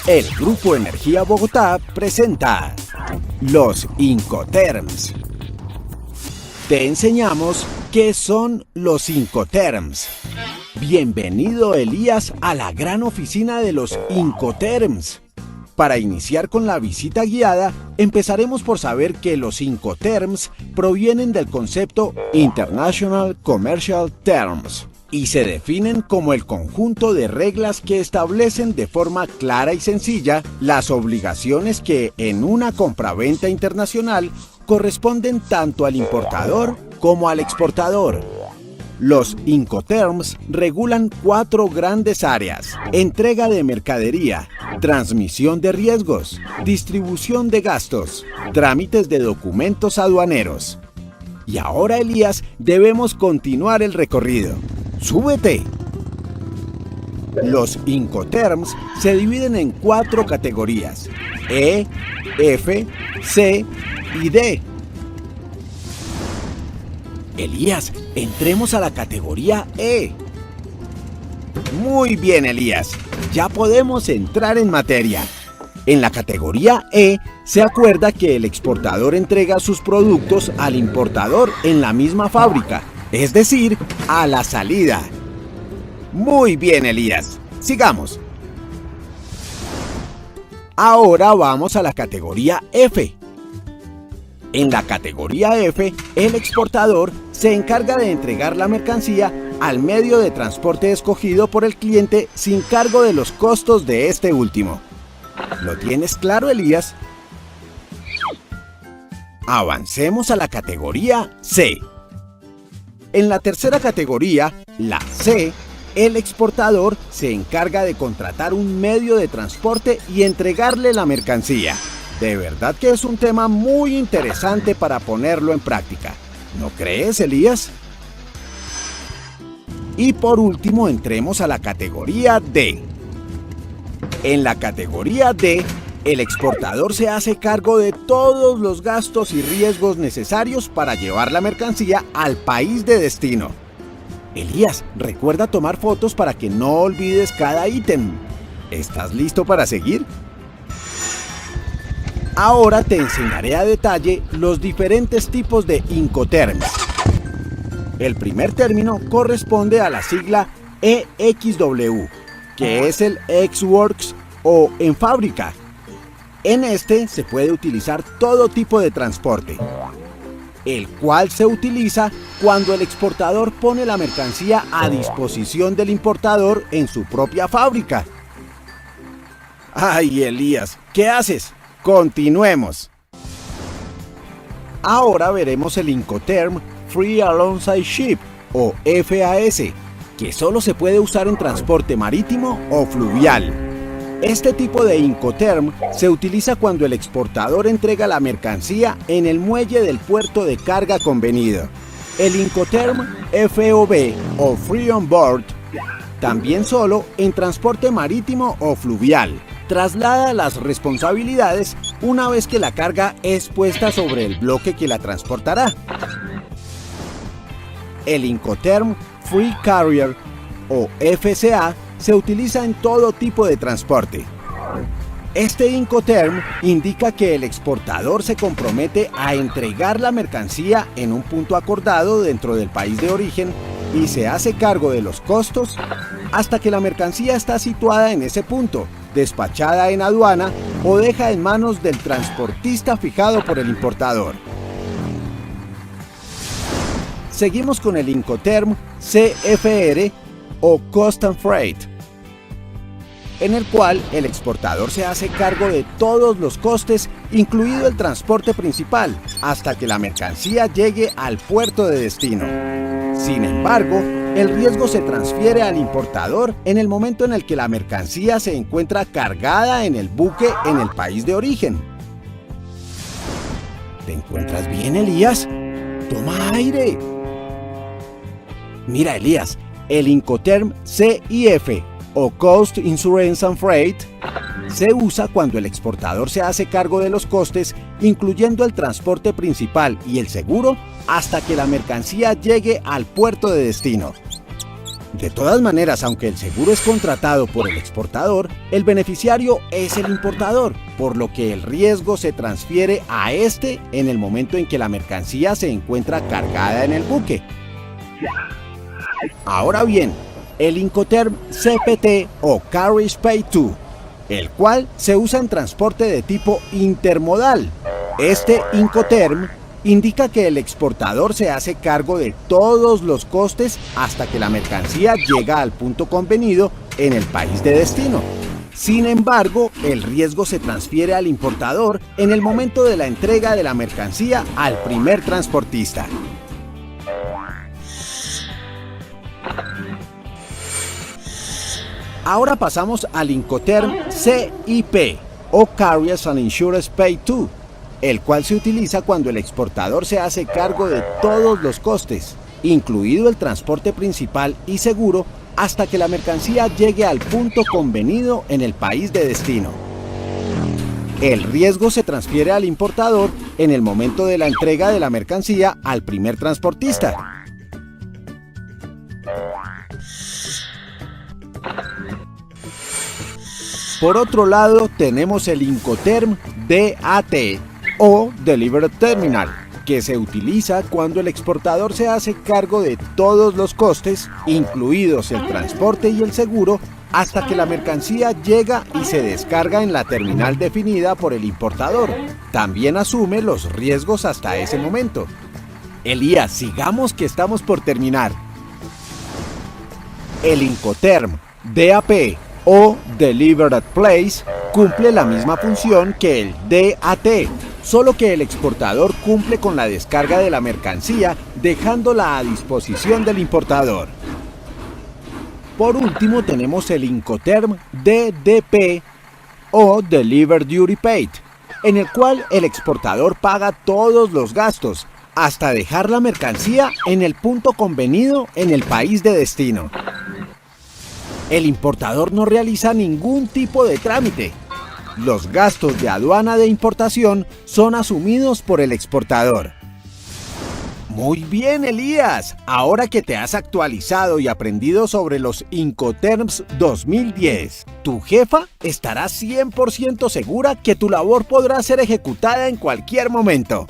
El Grupo Energía Bogotá presenta los Incoterms. Te enseñamos qué son los Incoterms. Bienvenido, Elías, a la gran oficina de los Incoterms. Para iniciar con la visita guiada, empezaremos por saber que los Incoterms provienen del concepto International Commercial Terms y se definen como el conjunto de reglas que establecen de forma clara y sencilla las obligaciones que en una compraventa internacional corresponden tanto al importador como al exportador. Los Incoterms regulan 4 grandes áreas: entrega de mercadería, transmisión de riesgos, distribución de gastos, trámites de documentos aduaneros. Y ahora, Elías, debemos continuar el recorrido. ¡Súbete! Los Incoterms se dividen en 4 categorías: E, F, C y D. Elías, entremos a la categoría E. Muy bien, Elías, ya podemos entrar en materia. En la categoría E, se acuerda que el exportador entrega sus productos al importador en la misma fábrica, es decir, a la salida. Muy bien, Elías, sigamos. Ahora vamos a la categoría F. En la categoría F, el exportador se encarga de entregar la mercancía al medio de transporte escogido por el cliente sin cargo de los costos de este último. ¿Lo tienes claro, Elías? Avancemos a la categoría C. En la tercera categoría, la C, el exportador se encarga de contratar un medio de transporte y entregarle la mercancía. De verdad que es un tema muy interesante para ponerlo en práctica. ¿No crees, Elías? Y por último, entremos a la categoría D. En la categoría D, el exportador se hace cargo de todos los gastos y riesgos necesarios para llevar la mercancía al país de destino. Elías, recuerda tomar fotos para que no olvides cada ítem. ¿Estás listo para seguir? Ahora te enseñaré a detalle los diferentes tipos de Incoterms. El primer término corresponde a la sigla EXW, que es el ex-works o en fábrica. En este se puede utilizar todo tipo de transporte, el cual se utiliza cuando el exportador pone la mercancía a disposición del importador en su propia fábrica. ¡Ay, Elías! ¿Qué haces? Continuemos. Ahora veremos el Incoterm Free Alongside Ship o FAS, que solo se puede usar en transporte marítimo o fluvial. Este tipo de Incoterm se utiliza cuando el exportador entrega la mercancía en el muelle del puerto de carga convenido. El Incoterm FOB o Free On Board, también solo en transporte marítimo o fluvial, traslada las responsabilidades una vez que la carga es puesta sobre el bloque que la transportará. El Incoterm Free Carrier o FCA se utiliza en todo tipo de transporte. Este Incoterm indica que el exportador se compromete a entregar la mercancía en un punto acordado dentro del país de origen y se hace cargo de los costos hasta que la mercancía está situada en ese punto, despachada en aduana o deja en manos del transportista fijado por el importador. Seguimos con el Incoterm CFR o Cost and Freight, en el cual el exportador se hace cargo de todos los costes, incluido el transporte principal, hasta que la mercancía llegue al puerto de destino. Sin embargo, el riesgo se transfiere al importador en el momento en el que la mercancía se encuentra cargada en el buque en el país de origen. ¿Te encuentras bien, Elías? ¡Toma aire! Mira, Elías, el Incoterm CIF o Cost Insurance and Freight se usa cuando el exportador se hace cargo de los costes, incluyendo el transporte principal y el seguro, hasta que la mercancía llegue al puerto de destino. De todas maneras, aunque el seguro es contratado por el exportador, el beneficiario es el importador, por lo que el riesgo se transfiere a este en el momento en que la mercancía se encuentra cargada en el buque. Ahora bien, el Incoterm CPT o Carriage Paid To, el cual se usa en transporte de tipo intermodal. Este Incoterm indica que el exportador se hace cargo de todos los costes hasta que la mercancía llega al punto convenido en el país de destino. Sin embargo, el riesgo se transfiere al importador en el momento de la entrega de la mercancía al primer transportista. Ahora pasamos al Incoterm CIP o Carriers and Insurance Paid To, el cual se utiliza cuando el exportador se hace cargo de todos los costes, incluido el transporte principal y seguro, hasta que la mercancía llegue al punto convenido en el país de destino. El riesgo se transfiere al importador en el momento de la entrega de la mercancía al primer transportista. Por otro lado, tenemos el Incoterm DAT o Delivered Terminal, que se utiliza cuando el exportador se hace cargo de todos los costes, incluidos el transporte y el seguro, hasta que la mercancía llega y se descarga en la terminal definida por el importador. También asume los riesgos hasta ese momento. Elías, sigamos que estamos por terminar. El Incoterm DAP o Delivered Place cumple la misma función que el DAT, solo que el exportador cumple con la descarga de la mercancía dejándola a disposición del importador. Por último tenemos el Incoterm DDP o Delivered Duty Paid, en el cual el exportador paga todos los gastos hasta dejar la mercancía en el punto convenido en el país de destino. El importador no realiza ningún tipo de trámite. Los gastos de aduana de importación son asumidos por el exportador. Muy bien, Elías. Ahora que te has actualizado y aprendido sobre los Incoterms 2010, tu jefa estará 100% segura que tu labor podrá ser ejecutada en cualquier momento.